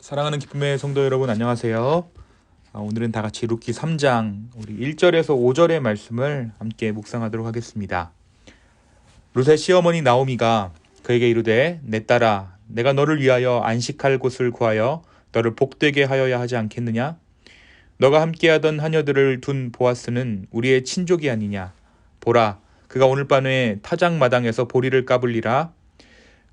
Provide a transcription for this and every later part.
사랑하는 기쁨의 성도 여러분, 안녕하세요. 오늘은 다 같이 룻기 3장 우리 1절에서 5절의 말씀을 함께 묵상하도록 하겠습니다. 룻의 시어머니 나오미가 그에게 이르되 내 딸아, 내가 너를 위하여 안식할 곳을 구하여 너를 복되게 하여야 하지 않겠느냐? 너가 함께하던 하녀들을 둔 보아스는 우리의 친족이 아니냐? 보라, 그가 오늘 밤에 타작마당에서 보리를 까불리라.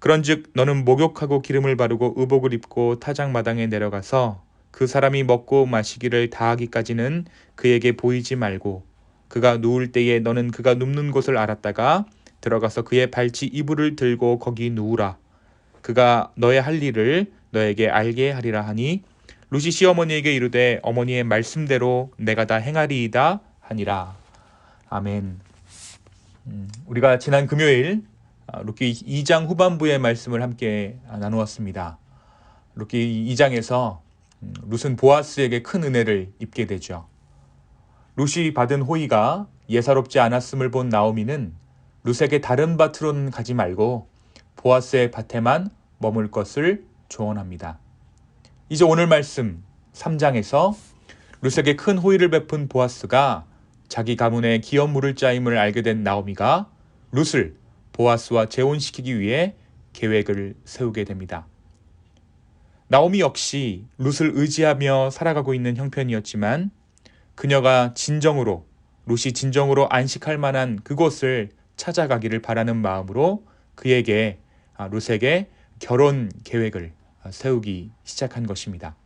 그런즉 너는 목욕하고 기름을 바르고 의복을 입고 타작마당에 내려가서 그 사람이 먹고 마시기를 다하기까지는 그에게 보이지 말고 그가 누울 때에 너는 그가 눕는 곳을 알았다가 들어가서 그의 발치 이불을 들고 거기 누우라. 그가 너의 할 일을 너에게 알게 하리라 하니 룻이 시어머니에게 이르되 어머니의 말씀대로 내가 다 행하리이다 하니라. 아멘. 우리가 지난 금요일 룻기 2장 후반부의 말씀을 함께 나누었습니다. 룻기 2장에서 룻은 보아스에게 큰 은혜를 입게 되죠. 룻이 받은 호의가 예사롭지 않았음을 본 나오미는 룻에게 다른 밭으로는 가지 말고 보아스의 밭에만 머물 것을 조언합니다. 이제 오늘 말씀 3장에서 룻에게 큰 호의를 베푼 보아스가 자기 가문에 기업 물을 자임을 알게 된 나오미가 룻을 보아스와 재혼시키기 위해 계획을 세우게 됩니다. 나오미 역시 룻을 의지하며 살아가고 있는 형편이었지만 그녀가 룻이 진정으로 안식할 만한 그곳을 찾아가기를 바라는 마음으로 룻에게 결혼 계획을 세우기 시작한 것입니다.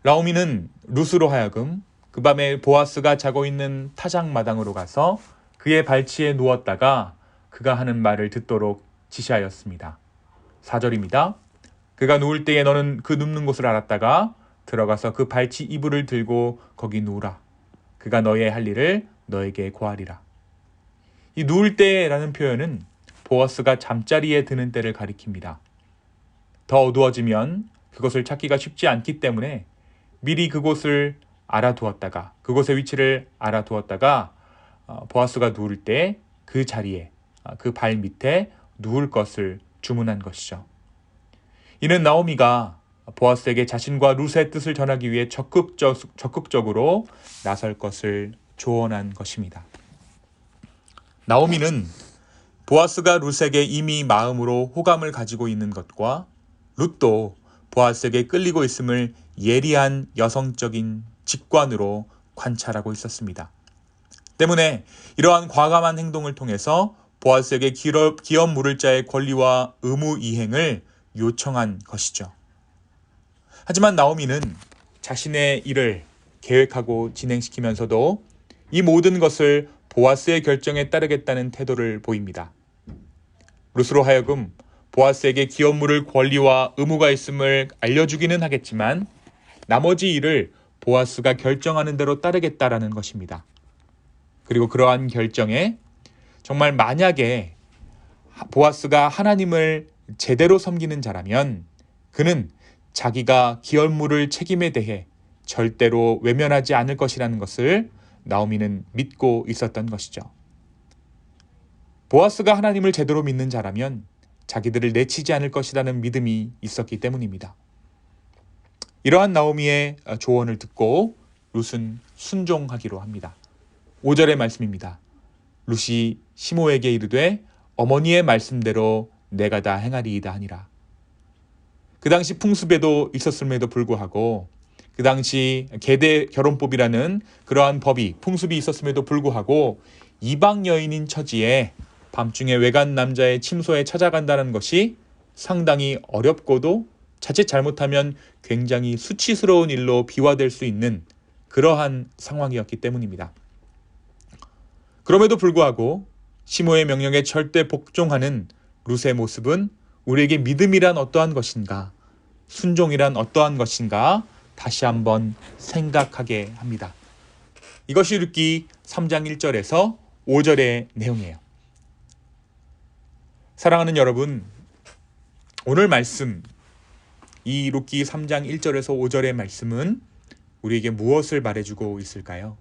나오미는 룻으로 하여금 그 밤에 보아스가 자고 있는 타작마당으로 가서 그의 발치에 누웠다가 그가 하는 말을 듣도록 지시하였습니다. 4절입니다. 그가 누울 때에 너는 그 눕는 곳을 알았다가 들어가서 그 발치 이불을 들고 거기 누우라. 그가 너의 할 일을 너에게 고하리라. 이 누울 때라는 표현은 보아스가 잠자리에 드는 때를 가리킵니다. 더 어두워지면 그것을 찾기가 쉽지 않기 때문에 미리 그곳의 위치를 알아두었다가 보아스가 누울 때 그 자리에 그 발 밑에 누울 것을 주문한 것이죠. 이는 나오미가 보아스에게 자신과 룻의 뜻을 전하기 위해 적극적으로 나설 것을 조언한 것입니다. 나오미는 보아스가 룻에게 이미 마음으로 호감을 가지고 있는 것과 룻도 보아스에게 끌리고 있음을 예리한 여성적인 직관으로 관찰하고 있었습니다. 때문에 이러한 과감한 행동을 통해서 보아스에게 기업 물을 자의 권리와 의무 이행을 요청한 것이죠. 하지만 나오미는 자신의 일을 계획하고 진행시키면서도 이 모든 것을 보아스의 결정에 따르겠다는 태도를 보입니다. 룻으로 하여금 보아스에게 기업 물을 권리와 의무가 있음을 알려주기는 하겠지만 나머지 일을 보아스가 결정하는 대로 따르겠다라는 것입니다. 그리고 그러한 결정에 정말 만약에 보아스가 하나님을 제대로 섬기는 자라면 그는 자기가 기업 물을 책임에 대해 절대로 외면하지 않을 것이라는 것을 나오미는 믿고 있었던 것이죠. 보아스가 하나님을 제대로 믿는 자라면 자기들을 내치지 않을 것이라는 믿음이 있었기 때문입니다. 이러한 나오미의 조언을 듣고 룻은 순종하기로 합니다. 5절의 말씀입니다. 룻이 시모에게 이르되 어머니의 말씀대로 내가 다 행하리이다 하니라. 그 당시 풍습에도 있었음에도 불구하고 그 당시 계대 결혼법이라는 그러한 풍습이 있었음에도 불구하고 이방 여인인 처지에 밤중에 외간 남자의 침소에 찾아간다는 것이 상당히 어렵고도 자칫 잘못하면 굉장히 수치스러운 일로 비화될 수 있는 그러한 상황이었기 때문입니다. 그럼에도 불구하고 시모의 명령에 절대 복종하는 룻의 모습은 우리에게 믿음이란 어떠한 것인가, 순종이란 어떠한 것인가 다시 한번 생각하게 합니다. 이것이 룻기 3장 1절에서 5절의 내용이에요. 사랑하는 여러분, 오늘 말씀, 이 룻기 3장 1절에서 5절의 말씀은 우리에게 무엇을 말해주고 있을까요?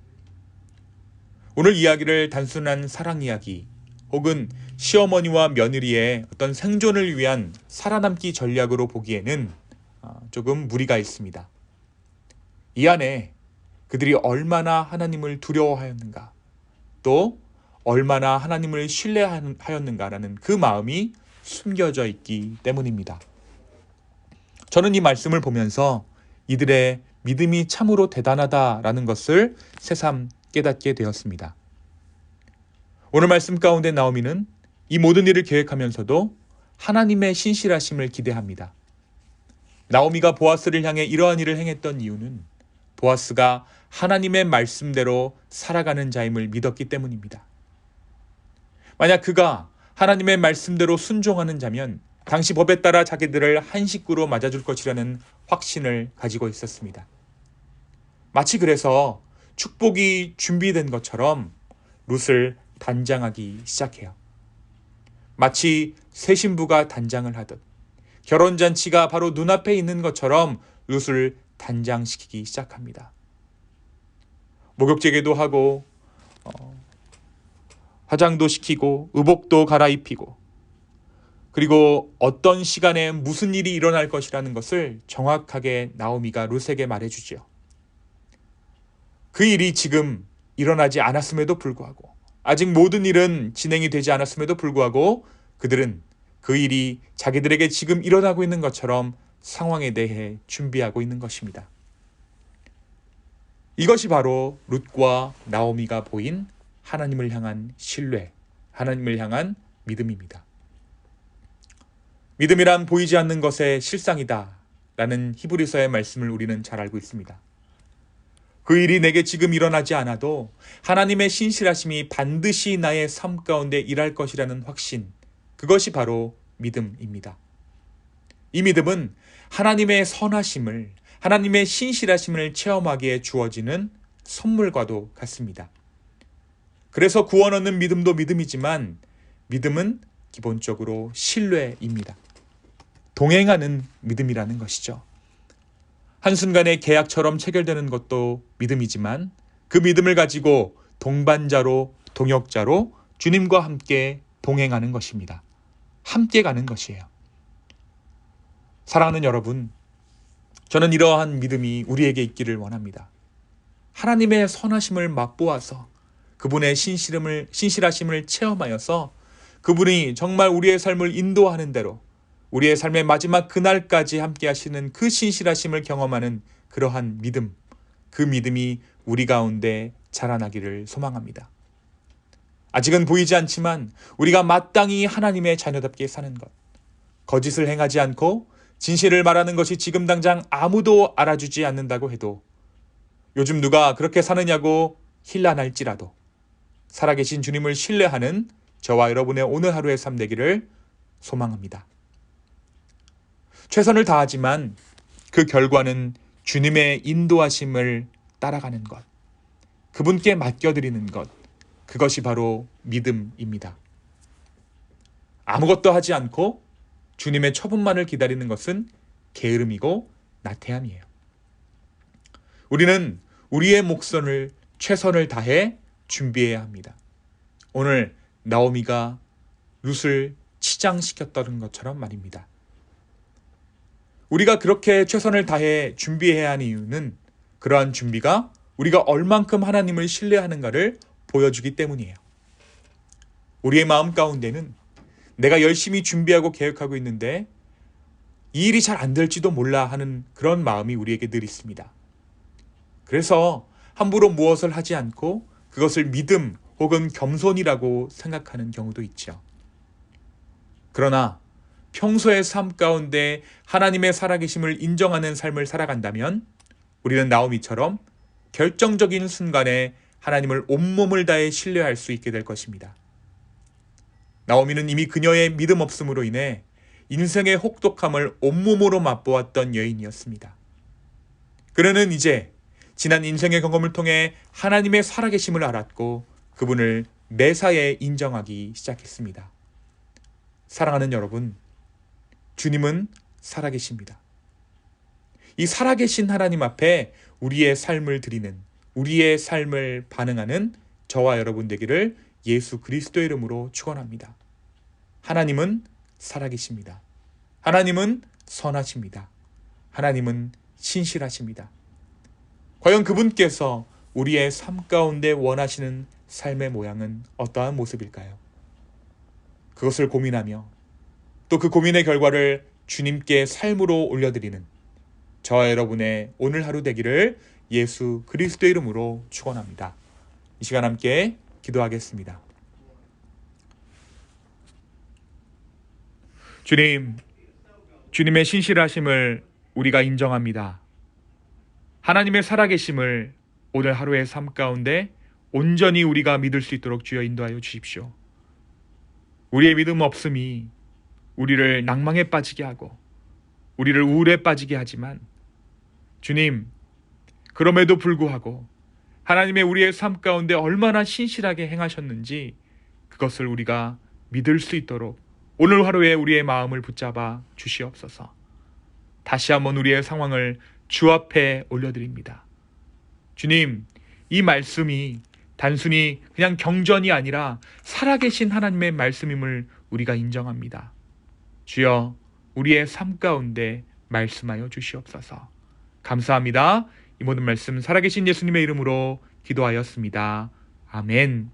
오늘 이야기를 단순한 사랑 이야기 혹은 시어머니와 며느리의 어떤 생존을 위한 살아남기 전략으로 보기에는 조금 무리가 있습니다. 이 안에 그들이 얼마나 하나님을 두려워하였는가, 또 얼마나 하나님을 신뢰하였는가라는 그 마음이 숨겨져 있기 때문입니다. 저는 이 말씀을 보면서 이들의 믿음이 참으로 대단하다라는 것을 새삼 깨닫게 되었습니다. 오늘 말씀 가운데 나오미는 이 모든 일을 계획하면서도 하나님의 신실하심을 기대합니다. 나오미가 보아스를 향해 이러한 일을 행했던 이유는 보아스가 하나님의 말씀대로 살아가는 자임을 믿었기 때문입니다. 만약 그가 하나님의 말씀대로 순종하는 자면 당시 법에 따라 자기들을 한 식구로 맞아줄 것이라는 확신을 가지고 있었습니다. 마치 그래서 축복이 준비된 것처럼 룻을 단장하기 시작해요. 마치 새 신부가 단장을 하듯 결혼잔치가 바로 눈앞에 있는 것처럼 룻을 단장시키기 시작합니다. 목욕제계도 하고 화장도 시키고 의복도 갈아입히고, 그리고 어떤 시간에 무슨 일이 일어날 것이라는 것을 정확하게 나오미가 룻에게 말해주지요. 그 일이 지금 일어나지 않았음에도 불구하고, 아직 모든 일은 진행이 되지 않았음에도 불구하고 그들은 그 일이 자기들에게 지금 일어나고 있는 것처럼 상황에 대해 준비하고 있는 것입니다. 이것이 바로 룻과 나오미가 보인 하나님을 향한 신뢰, 하나님을 향한 믿음입니다. 믿음이란 보이지 않는 것의 실상이다 라는 히브리서의 말씀을 우리는 잘 알고 있습니다. 그 일이 내게 지금 일어나지 않아도 하나님의 신실하심이 반드시 나의 삶 가운데 일할 것이라는 확신, 그것이 바로 믿음입니다. 이 믿음은 하나님의 선하심을, 하나님의 신실하심을 체험하기에 주어지는 선물과도 같습니다. 그래서 구원 얻는 믿음도 믿음이지만 믿음은 기본적으로 신뢰입니다. 동행하는 믿음이라는 것이죠. 한순간에 계약처럼 체결되는 것도 믿음이지만 그 믿음을 가지고 동반자로, 동역자로 주님과 함께 동행하는 것입니다. 함께 가는 것이에요. 사랑하는 여러분, 저는 이러한 믿음이 우리에게 있기를 원합니다. 하나님의 선하심을 맛보아서 그분의 신실하심을 체험하여서 그분이 정말 우리의 삶을 인도하는 대로 우리의 삶의 마지막 그날까지 함께 하시는 그 신실하심을 경험하는 그러한 믿음, 그 믿음이 우리 가운데 자라나기를 소망합니다. 아직은 보이지 않지만 우리가 마땅히 하나님의 자녀답게 사는 것, 거짓을 행하지 않고 진실을 말하는 것이 지금 당장 아무도 알아주지 않는다고 해도, 요즘 누가 그렇게 사느냐고 힐난할지라도 살아계신 주님을 신뢰하는 저와 여러분의 오늘 하루의 삶 되기를 소망합니다. 최선을 다하지만 그 결과는 주님의 인도하심을 따라가는 것, 그분께 맡겨드리는 것, 그것이 바로 믿음입니다. 아무것도 하지 않고 주님의 처분만을 기다리는 것은 게으름이고 나태함이에요. 우리는 우리의 목선을 최선을 다해 준비해야 합니다. 오늘 나오미가 룻을 치장시켰던 것처럼 말입니다. 우리가 그렇게 최선을 다해 준비해야 하는 이유는 그러한 준비가 우리가 얼만큼 하나님을 신뢰하는가를 보여주기 때문이에요. 우리의 마음 가운데는 내가 열심히 준비하고 계획하고 있는데 이 일이 잘 안 될지도 몰라 하는 그런 마음이 우리에게 늘 있습니다. 그래서 함부로 무엇을 하지 않고 그것을 믿음 혹은 겸손이라고 생각하는 경우도 있죠. 그러나 평소의 삶 가운데 하나님의 살아계심을 인정하는 삶을 살아간다면 우리는 나오미처럼 결정적인 순간에 하나님을 온몸을 다해 신뢰할 수 있게 될 것입니다. 나오미는 이미 그녀의 믿음 없음으로 인해 인생의 혹독함을 온몸으로 맛보았던 여인이었습니다. 그녀는 이제 지난 인생의 경험을 통해 하나님의 살아계심을 알았고 그분을 매사에 인정하기 시작했습니다. 사랑하는 여러분, 주님은 살아계십니다. 이 살아계신 하나님 앞에 우리의 삶을 드리는, 우리의 삶을 반응하는 저와 여러분 되기를 예수 그리스도의 이름으로 축원합니다. 하나님은 살아계십니다. 하나님은 선하십니다. 하나님은 신실하십니다. 과연 그분께서 우리의 삶 가운데 원하시는 삶의 모양은 어떠한 모습일까요? 그것을 고민하며 또 그 고민의 결과를 주님께 삶으로 올려드리는 저와 여러분의 오늘 하루 되기를 예수 그리스도의 이름으로 축원합니다. 이 시간 함께 기도하겠습니다. 주님, 주님의 신실하심을 우리가 인정합니다. 하나님의 살아계심을 오늘 하루의 삶 가운데 온전히 우리가 믿을 수 있도록 주여 인도하여 주십시오. 우리의 믿음 없음이 우리를 낭망에 빠지게 하고 우리를 우울에 빠지게 하지만 주님, 그럼에도 불구하고 하나님의 우리의 삶 가운데 얼마나 신실하게 행하셨는지 그것을 우리가 믿을 수 있도록 오늘 하루에 우리의 마음을 붙잡아 주시옵소서. 다시 한번 우리의 상황을 주 앞에 올려드립니다. 주님, 이 말씀이 단순히 그냥 경전이 아니라 살아계신 하나님의 말씀임을 우리가 인정합니다. 주여, 우리의 삶 가운데 말씀하여 주시옵소서. 감사합니다. 이 모든 말씀 살아계신 예수님의 이름으로 기도하였습니다. 아멘.